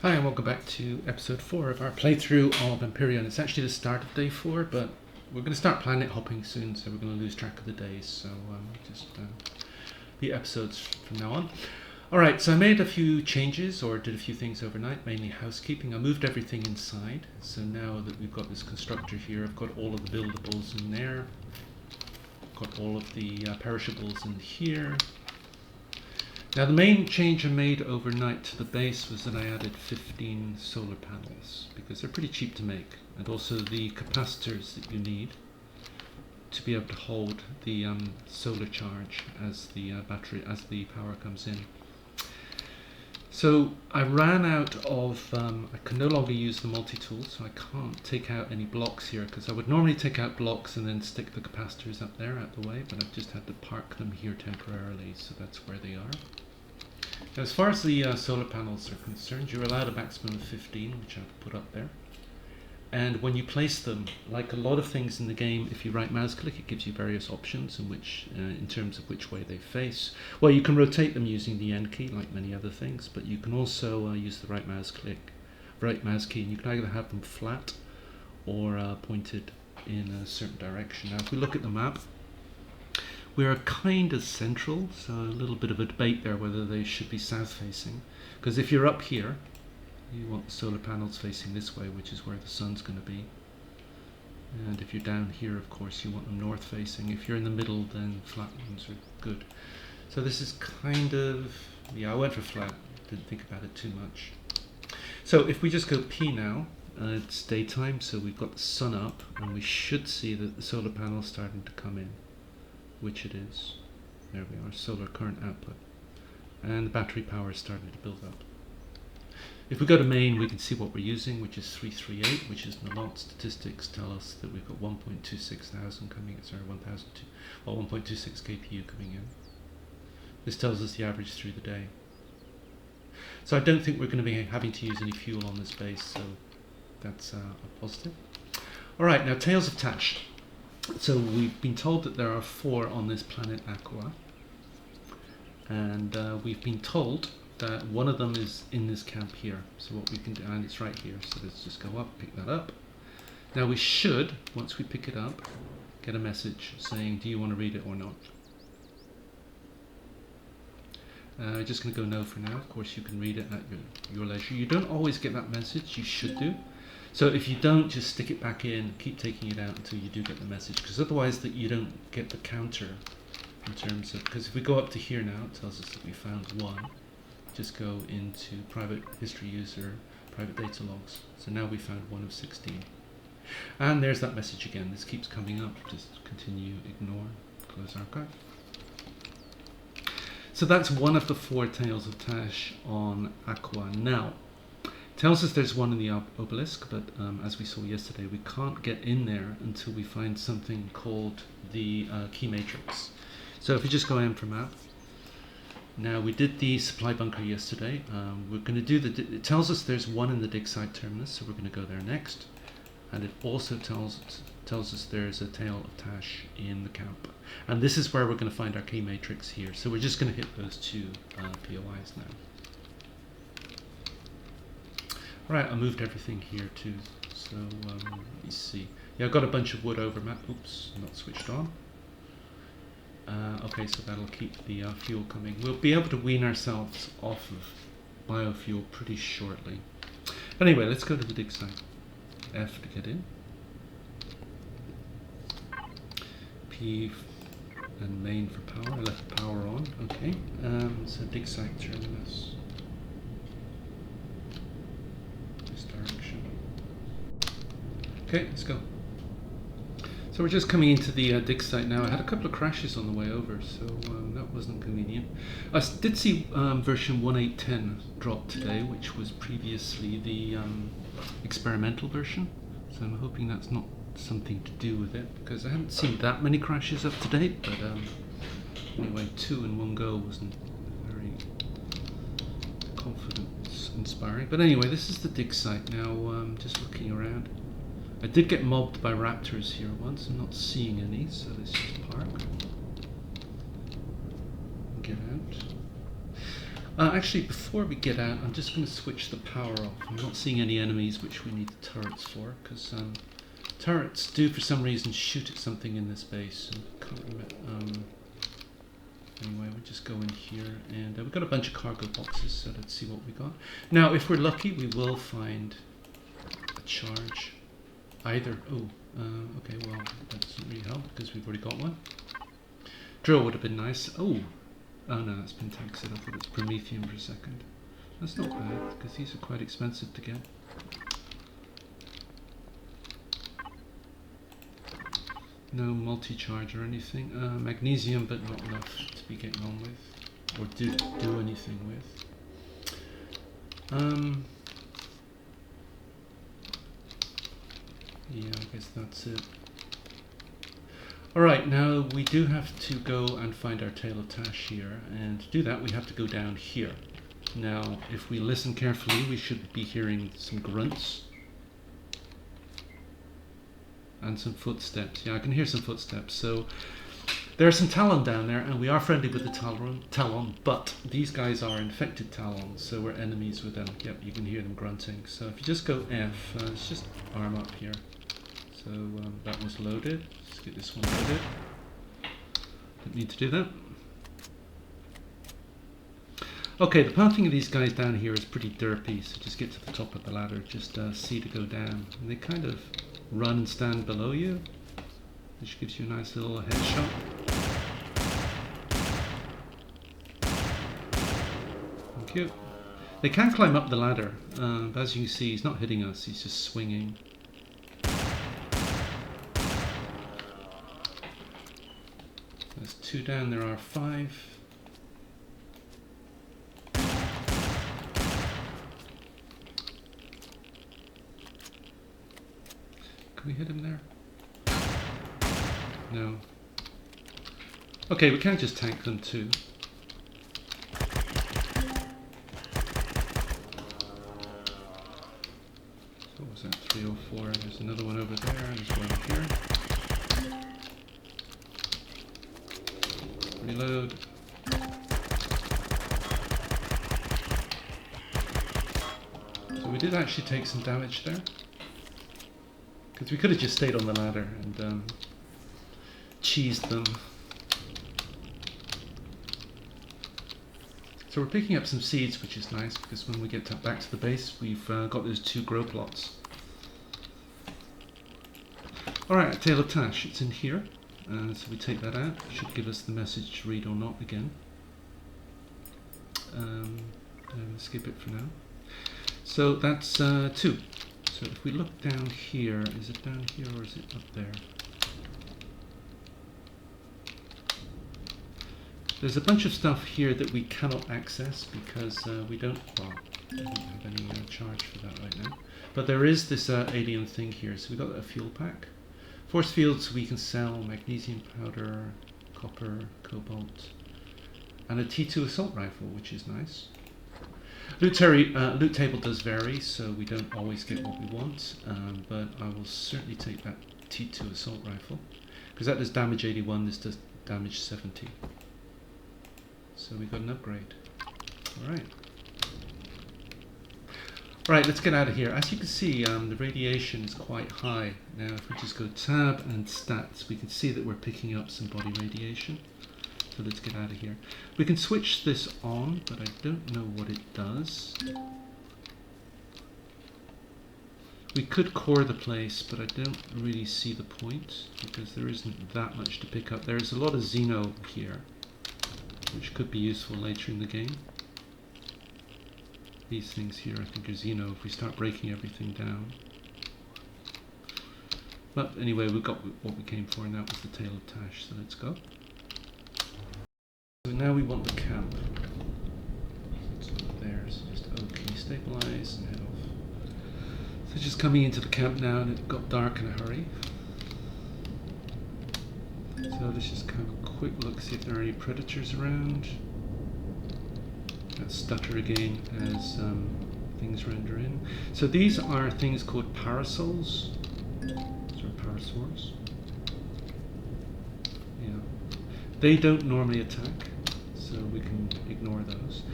Hi and welcome back to episode 4 of our playthrough of Empyrion. It's actually the start of day 4, but we're going to start planet hopping soon, so we're going to lose track of the days, so just be episodes from now on. Alright, so I made a few changes, or did a few things overnight, mainly housekeeping. I moved everything inside, so now that we've got this constructor here, I've got all of the buildables in there, got all of the perishables in here. Now the main change I made overnight to the base was that I added 15 solar panels because they're pretty cheap to make, and also the capacitors that you need to be able to hold the solar charge as the power comes in. So I ran out of, I can no longer use the multi-tool, so I can't take out any blocks here because I would normally take out blocks and then stick the capacitors up there out the way, but I've just had to park them here temporarily, so that's where they are. Now, as far as the solar panels are concerned, you're allowed a maximum of 15, which I've put up there. And when you place them, like a lot of things in the game, if you right mouse click, it gives you various options in terms of which way they face. Well, you can rotate them using the N key, like many other things, but you can also use the right mouse key, and you can either have them flat or pointed in a certain direction. Now, if we look at the map, we're kind of central, so a little bit of a debate there whether they should be south facing, because if you're up here you want the solar panels facing this way, which is where the sun's going to be, and if you're down here of course you want them north facing. If you're in the middle then flat ones are good. So this is kind of, yeah, I went for flat, didn't think about it too much. So if we just go P now, it's daytime, so we've got the sun up and we should see that the solar panel's starting to come in, which it is. There we are, solar current output, and the battery power is starting to build up. If we go to main, we can see what we're using, which is 338, which is the launch statistics tell us that we've got 1.26 thousand coming, sorry, 1.26 kPU coming in. This tells us the average through the day. So I don't think we're going to be having to use any fuel on this base, so that's a positive. Alright, now Tales of Tash. So we've been told that there are 4 on this planet Akua, and we've been told that one of them is in this camp here. So what we can do, and it's right here, so let's just go up, pick that up. Now we should, once we pick it up, get a message saying, do you want to read it or not? Just going to go no for now. Of course you can read it at your leisure. You don't always get that message, you should do. So if you don't, just stick it back in, keep taking it out until you do get the message, because otherwise that you don't get the counter in terms of, because if we go up to here now, it tells us that we found 1. Just go into private history user, private data logs. So now we found 1 of 16. And there's that message again. This keeps coming up. Just continue, ignore, close archive. So that's one of the 4 Tales of Tash on Akua. Now, tells us there's one in the Obelisk, but as we saw yesterday, we can't get in there until we find something called the key matrix. So if we just go in for map, now we did the supply bunker yesterday. We're going to do it tells us there's one in the dig site terminus, so we're going to go there next. And it also tells us there's a Tale of Tash in the camp. And this is where we're going to find our key matrix here. So we're just going to hit those 2 POIs now. Right, I moved everything here too, so let me see. Yeah, I've got a bunch of wood over map. Oops, not switched on. Okay, so that'll keep the fuel coming. We'll be able to wean ourselves off of biofuel pretty shortly. But anyway, let's go to the dig site. F to get in. P and main for power. I left the power on. Okay, so dig site terminus. Okay, let's go. So we're just coming into the dig site now. I had a couple of crashes on the way over, so that wasn't convenient. I did see version 1.8.10 drop today, which was previously the experimental version. So I'm hoping that's not something to do with it, because I haven't seen that many crashes up to date, but anyway, 2 in one go wasn't very confidence inspiring. But anyway, this is the dig site now. Just looking around. I did get mobbed by raptors here once. I'm not seeing any, so let's just park. Get out. Actually, before we get out, I'm just going to switch the power off. I'm not seeing any enemies which we need the turrets for, because turrets do for some reason shoot at something in this base. Can't remember. Anyway, we'll just go in here, and we've got a bunch of cargo boxes, so let's see what we got. Now, if we're lucky, we will find a charge. Either. Oh, okay, well, that doesn't really help, because we've already got one. Drill would have been nice. Oh no, that's Pentaxid. I thought it was Promethium for a second. That's not bad, because these are quite expensive to get. No multi-charge or anything. Magnesium, but not enough to be getting on with, or do anything with. Yeah, I guess that's it. Alright, now we do have to go and find our Tale of Tash here, and to do that we have to go down here. Now, if we listen carefully, we should be hearing some grunts. And some footsteps. Yeah, I can hear some footsteps. So, there are some Talon down there, and we are friendly with the Talon, but these guys are infected Talons, so we're enemies with them. Yep, you can hear them grunting. So if you just go F, let's just arm up here. So that was loaded. Let's get this one loaded. Didn't need to do that. Okay, the pathing of these guys down here is pretty derpy, so just get to the top of the ladder, just C to go down. And they kind of run and stand below you, which gives you a nice little headshot. Thank you. They can climb up the ladder, but as you can see, he's not hitting us, he's just swinging. There's 2 down, there are 5. Can we hit him there? No. Okay, we can't just tank them too. So what was that, 304? There's another one over there, there's one here. Reload. So we did actually take some damage there. Because we could have just stayed on the ladder and cheesed them. So we're picking up some seeds, which is nice, because when we get back to the base, we've got those 2 grow plots. Alright, Tale of Tash, it's in here. So we take that out. It should give us the message to read or not again. Let's skip it for now. So that's 2. So if we look down here, is it down here or is it up there? There's a bunch of stuff here that we cannot access because we don't have any charge for that right now. But there is this alien thing here, so we've got a fuel pack. Force fields we can sell, magnesium powder, copper, cobalt, and a T2 assault rifle, which is nice. Loot table does vary, so we don't always get what we want, but I will certainly take that T2 assault rifle, because that does damage 81, this does damage 70. So we got an upgrade. Alright. Right, let's get out of here. As you can see, the radiation is quite high. Now if we just go tab and stats, we can see that we're picking up some body radiation. So let's get out of here. We can switch this on, but I don't know what it does. We could core the place, but I don't really see the point, because there isn't that much to pick up. There's a lot of Xeno here, which could be useful later in the game. These things here I think are Xeno if we start breaking everything down. But anyway, we got what we came for, and that was the Tale of Tash, so let's go. So now we want the camp. It's not there, so just OK, stabilize and head off. So just coming into the camp now, and it got dark in a hurry. So let's just have a quick look, see if there are any predators around. That stutter again as things render in. So these are things called parasols. Or parasaurs. Yeah. They don't normally attack, so we can ignore those.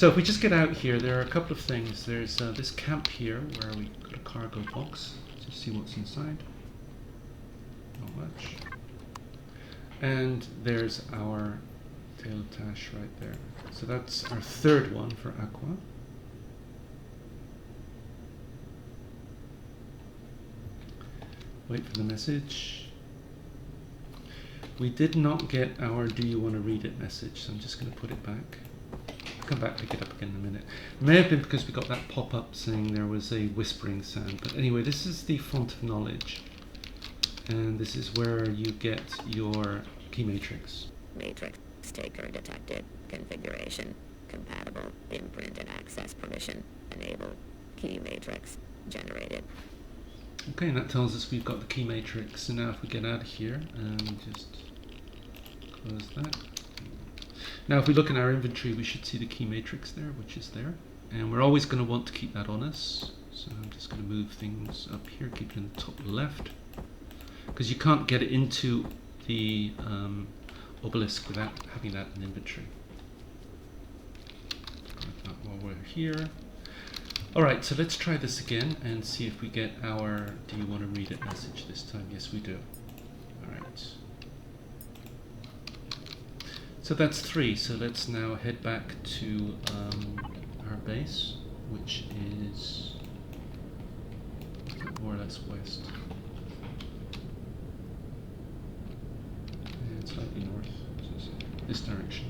So if we just get out here, there are a couple of things. There's this camp here where we got a cargo box. Just see what's inside. Not much. And there's our Tale of Tash right there. So that's our third one for Akua. Wait for the message. We did not get our "Do you want to read it" message, so I'm just going to put it back. I'll come back, pick it up again in a minute. It may have been because we got that pop-up saying there was a whispering sound, but anyway, this is the font of knowledge, and this is where you get your key matrix. Matrix taker detected. Configuration compatible. Imprint and access permission enabled. Key matrix generated. Okay, and that tells us we've got the key matrix. So now if we get out of here and just close that. Now if we look in our inventory, we should see the key matrix there, which is there. And we're always going to want to keep that on us. So I'm just going to move things up here, keep it in the top left. Because you can't get it into the Obelisk without having that in inventory. Grab that while we're here. Alright, so let's try this again and see if we get our "Do you want to read it" message this time. Yes, we do. Alright. So that's 3. So let's now head back to our base, which is more or less west. And slightly north. So this direction.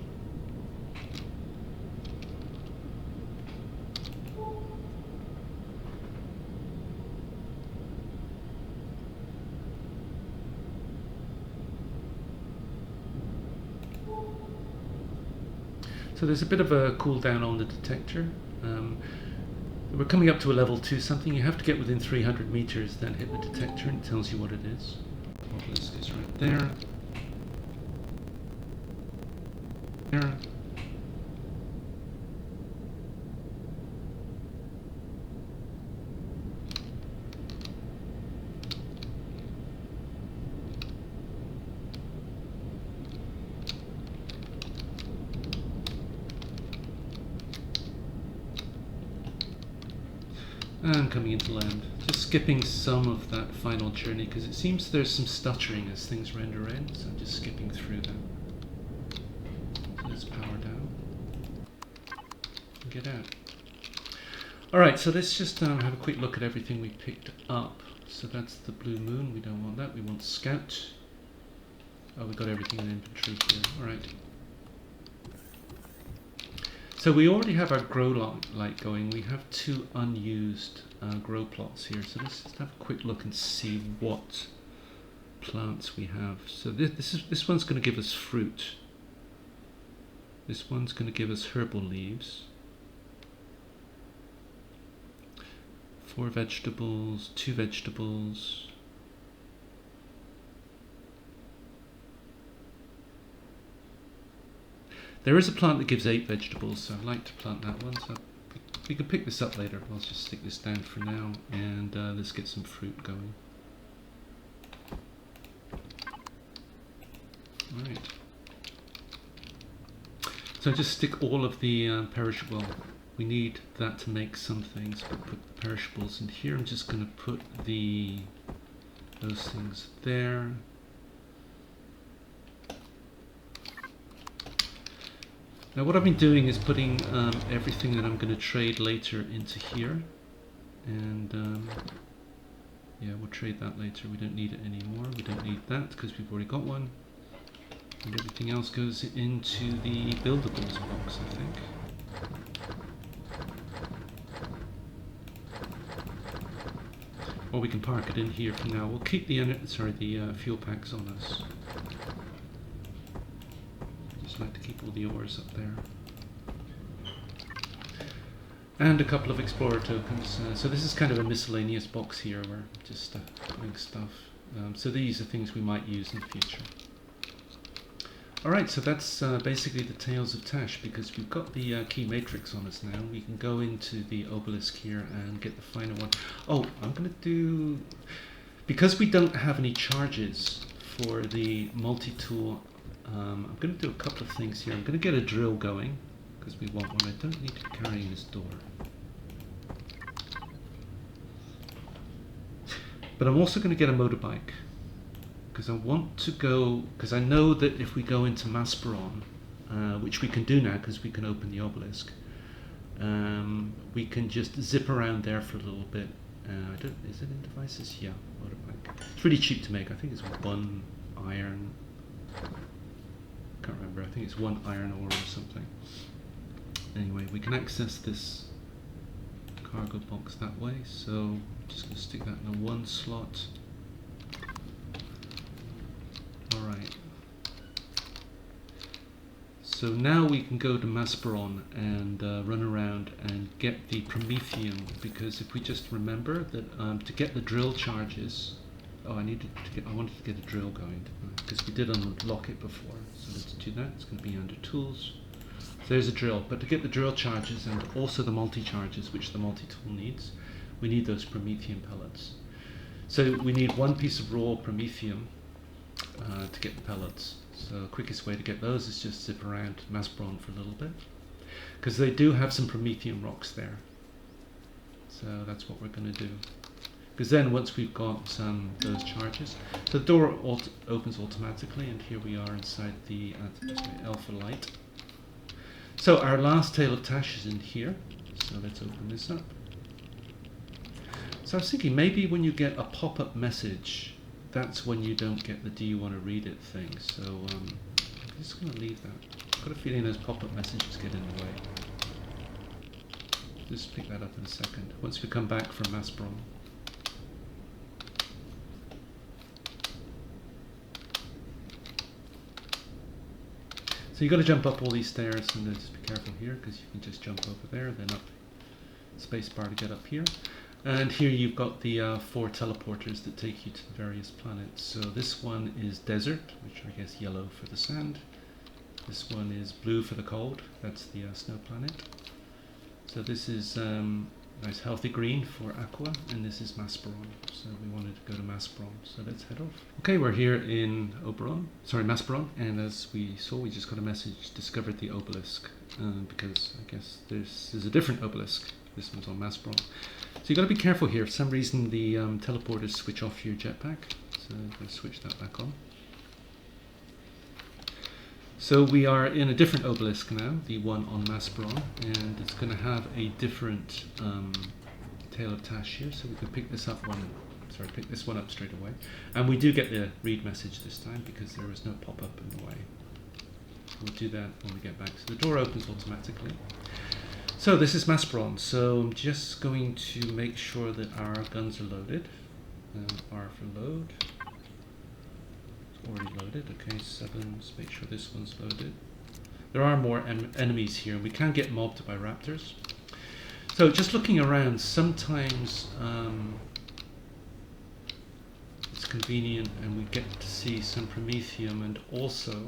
So there's a bit of a cooldown on the detector. We're coming up to a level 2 something. You have to get within 300 meters, then hit the detector and it tells you what it is. Obelisk is right there. There. And coming into land. Just skipping some of that final journey because it seems there's some stuttering as things render in, so I'm just skipping through them. So let's power down and get out. Alright, so let's just have a quick look at everything we picked up. So that's the blue moon, we don't want that, we want scout. Oh, we got everything in inventory here, alright. So we already have our grow light going. We have 2 unused grow plots here. So let's just have a quick look and see what plants we have. So this one's going to give us fruit. This one's going to give us herbal leaves. 4 vegetables, 2 vegetables. There is a plant that gives 8 vegetables, so I'd like to plant that one. So we can pick this up later. I'll just stick this down for now, and let's get some fruit going. Alright. So just stick all of the perishable. We need that to make some things, but put the perishables in here. I'm just going to put those things there. Now what I've been doing is putting everything that I'm going to trade later into here, and yeah, we'll trade that later. We don't need it anymore. We don't need that because we've already got one, and everything else goes into the buildables box, I think. Or we can park it in here for now. We'll keep the fuel packs on us. Like to keep all the ores up there, and a couple of explorer tokens. So this is kind of a miscellaneous box here. We're just putting stuff. So these are things we might use in the future. Alright, so that's basically the Tales of Tash, because we've got the key matrix on us now. We can go into the Obelisk here and get the final one. Oh, I'm going to do... Because we don't have any charges for the multi-tool, I'm going to do a couple of things here. I'm going to get a drill going, because we want one. I don't need to be carrying this door. But I'm also going to get a motorbike, because I want to go, because I know that if we go into Masperon, which we can do now because we can open the obelisk, we can just zip around there for a little bit. Is it in devices? Yeah, motorbike. It's really cheap to make. I think it's 1 iron. Can't remember. I think it's 1 iron ore or something. Anyway, we can access this cargo box that way. So I'm just going to stick that in a 1 slot. All right. So now we can go to Masperon and run around and get the Promethium, because if we just remember that to get the drill charges, I wanted to get a drill going, because we did unlock it before. So let's do that. It's going to be under tools. So there's a drill, but to get the drill charges and also the multi-charges, which the multi-tool needs, we need those Promethium pellets. So we need 1 piece of raw Promethium to get the pellets. So the quickest way to get those is just zip around Masperon for a little bit, because they do have some Promethium rocks there. So that's what we're going to do. Because then once we've got those charges, so the door opens automatically, and here we are inside the alpha light. So our last Tale of Tash is in here. So let's open this up. So I was thinking maybe when you get a pop-up message, that's when you don't get the "do you want to read it" thing. So I'm just going to leave that. I've got a feeling those pop-up messages get in the way. Just pick that up in a second, once we come back from Masperon. So you've got to jump up all these stairs, and just be careful here, because you can just jump over there, then up spacebar to get up here. And here you've got the 4 teleporters that take you to the various planets. So this one is desert, which I guess yellow for the sand. This one is blue for the cold, that's the snow planet. So this is nice healthy green for Akua, and this is Masperon. So we wanted to go to Masperon, so let's head off. Okay, we're here in Masperon, and as we saw, we just got a message, discovered the obelisk, because I guess this is a different obelisk. This one's on Masperon. So you've got to be careful here. For some reason the teleporters switch off your jetpack, so I'm going to switch that back on. So we are in a different obelisk now, the one on Masperon, and it's going to have a different Tale of Tash here, so we can pick this one up straight away. And we do get the read message this time, because there was no pop-up in the way. We'll do that when we get back. So the door opens automatically. So this is Masperon, so I'm just going to make sure that our guns are loaded. R for load. It's already loaded. Okay, 7, let's make sure this one's loaded. There are more enemies here, and we can get mobbed by raptors. So just looking around, sometimes it's convenient and we get to see some Promethium and also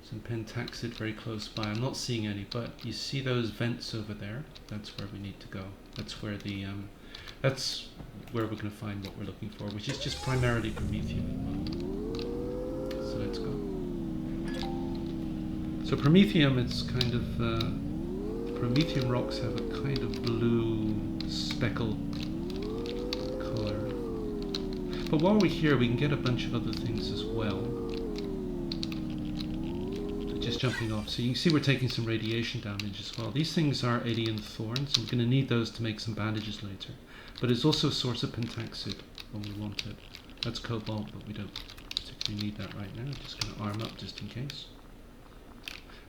some pentaxid very close by. I'm not seeing any, but you see those vents over there? That's where we need to go. That's where that's where we're going to find what we're looking for, which is just primarily Promethium. So let's go. So Promethium, it's kind of Promethium rocks have a kind of blue speckled color. But while we're here, we can get a bunch of other things as well. Just jumping off, so you can see we're taking some radiation damage as well. These things are alien thorns, and we're going to need those to make some bandages later. But it's also a source of pentaxid when we want it. That's cobalt, but we don't particularly need that right now. I'm just going to arm up just in case.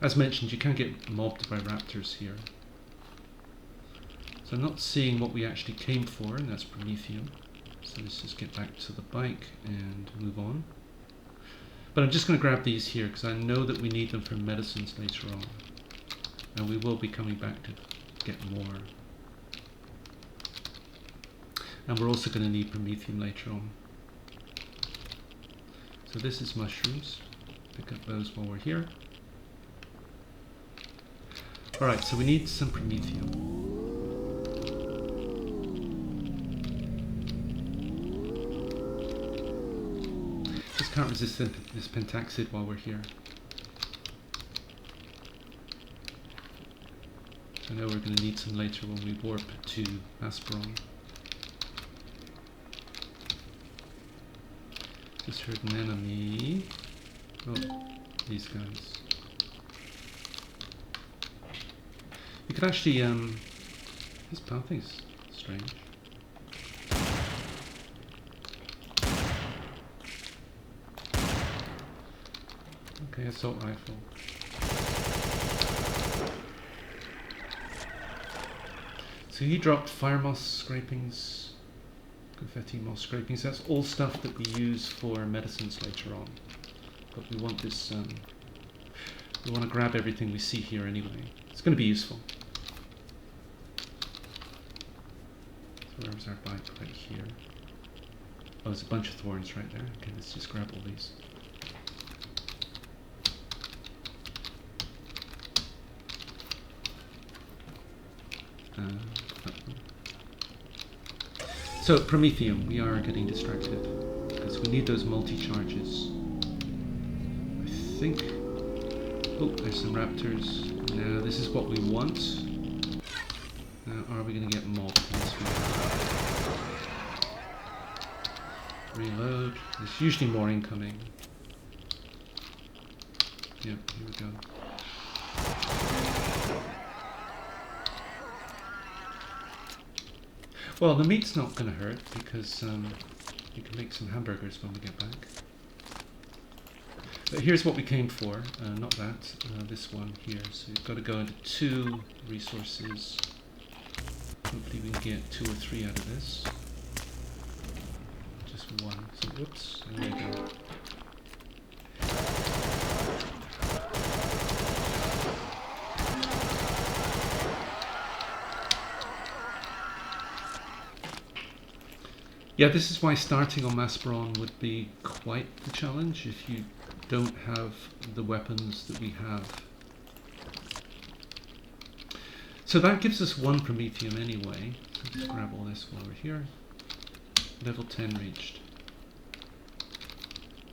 As mentioned, you can get mobbed by raptors here. So I'm not seeing what we actually came for, and that's Promethium. So let's just get back to the bike and move on. But I'm just going to grab these here, because I know that we need them for medicines later on. And we will be coming back to get more. And we're also going to need Promethium later on. So this is mushrooms. Pick up those while we're here. Alright, so we need some Promethium. Just can't resist this pentaxid while we're here. I know we're going to need some later when we warp to Masperon. Just heard an enemy. Oh, these guys. You could actually, this pathing is strange. Okay, assault rifle. So he dropped fire moss scrapings, confetti moss scrapings. That's all stuff that we use for medicines later on. But we want this, we want to grab everything we see here anyway. It's going to be useful. So where's our bike? Right here. Oh, there's a bunch of thorns right there. Okay, let's just grab all these. So, Promethium, we are getting distracted because we need those multi-charges. I think... Oh, there's some raptors. Now, this is what we want. Now, are we going to get mobbed? Yes, we are. Reload. There's usually more incoming. Yep, here we go. Well, the meat's not going to hurt because we can make some hamburgers when we get back. But here's what we came for, not that, this one here. So we've got to go into 2 resources. Hopefully we can get 2 or 3 out of this. Just 1. So, whoops, there we go. Yeah, this is why starting on Masperon would be quite the challenge if you don't have the weapons that we have. So that gives us 1 Promethium anyway. So let's grab all this while we're here. Level 10 reached.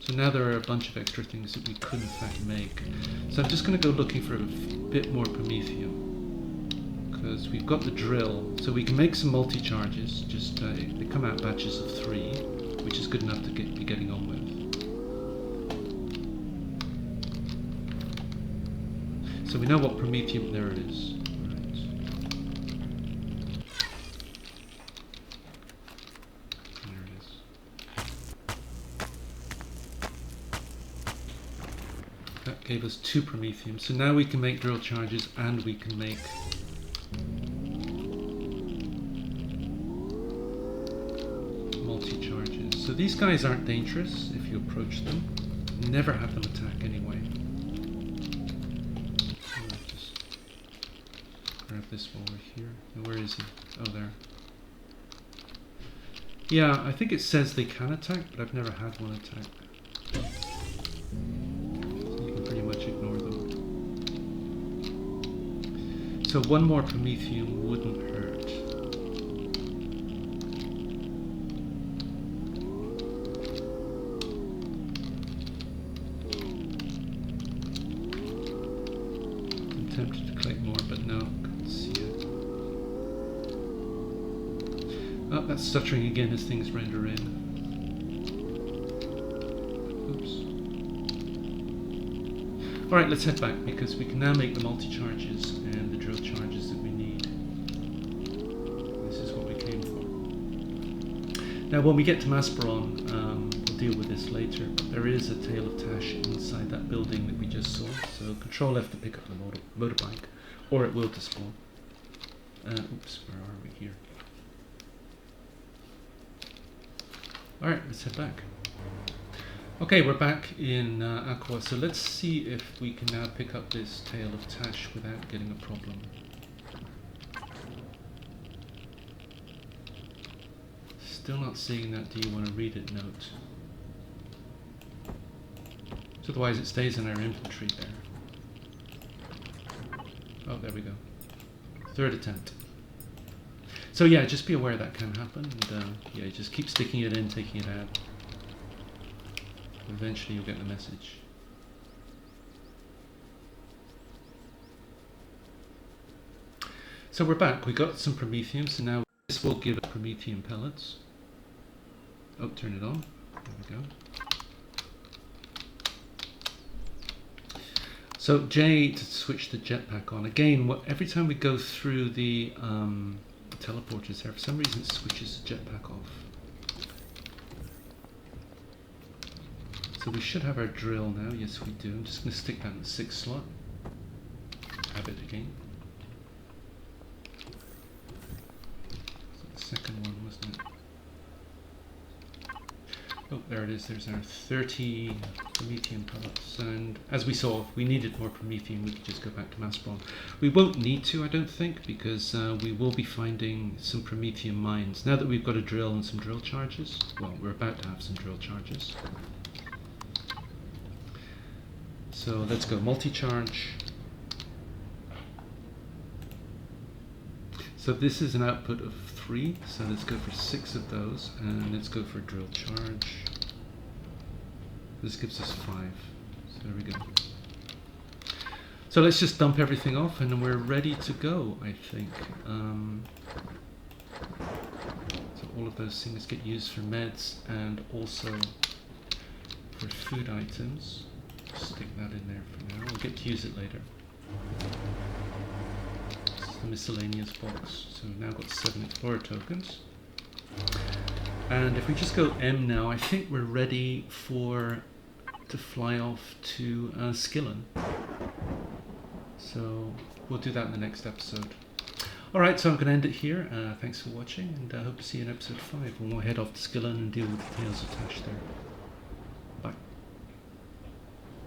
So now there are a bunch of extra things that we could in fact make. So I'm just going to go looking for a bit more Promethium. Because we've got the drill, so we can make some multi-charges. Just they come out batches of 3, which is good enough to be getting on with. So we know what Promethium, there it is. Right. There it is. That gave us 2 Promethium. So now we can make drill charges and we can make multi-charges. So these guys aren't dangerous if you approach them. Never have them attack anyway. So I'll just grab this while we're here. Now where is he? Oh, there. Yeah, I think it says they can attack, but I've never had one attack. So you can pretty much ignore them. So 1 more Promethium wouldn't hurt. Tempted to collect more, but no, couldn't see it. Oh, that's stuttering again as things render in. Oops. Alright, let's head back because we can now make the multi-charges and the drill charges that we need. This is what we came for. Now when we get to Masperon, we'll deal with this later, but there is a Tale of Tash inside that building that we just saw, so Control F to pick up the motorbike, or it will to spawn. Oops, where are we here? Alright, let's head back. Okay, we're back in Akua, so let's see if we can now pick up this Tale of Tash without getting a problem. Still not seeing that do you want to read it note. Otherwise it stays in our inventory there. Oh, there we go. 3rd attempt. So yeah, just be aware that can happen, and yeah, just keep sticking it in, taking it out. Eventually you'll get the message. So we're back. We got some Promethium, so now this will give us Promethium pellets. Oh, turn it on. There we go. So J to switch the jetpack on. Again, every time we go through the teleporters here, for some reason it switches the jetpack off. So we should have our drill now. Yes, we do. I'm just going to stick that in the 6th slot. Have it again. So the second one, wasn't it? Oh, there it is. There's our 30 Promethium pellets. And as we saw, if we needed more Promethium, we could just go back to Masperon. We won't need to, I don't think, because we will be finding some Promethium mines. Now that we've got a drill and some drill charges, well, we're about to have some drill charges. So let's go multi-charge. So this is an output of 3, so let's go for 6 of those, and let's go for drill charge. This gives us 5, so there we go. So let's just dump everything off and we're ready to go, I think. So all of those things get used for meds and also for food items. Stick that in there for now, we'll get to use it later. The miscellaneous box. So we've now got 7 explorer tokens. And if we just go M now, I think we're ready to fly off to Skillen. So we'll do that in the next episode. Alright, so I'm going to end it here. Thanks for watching, and I hope to see you in episode 5 when we'll head off to Skillen and deal with the Tales of Tash there.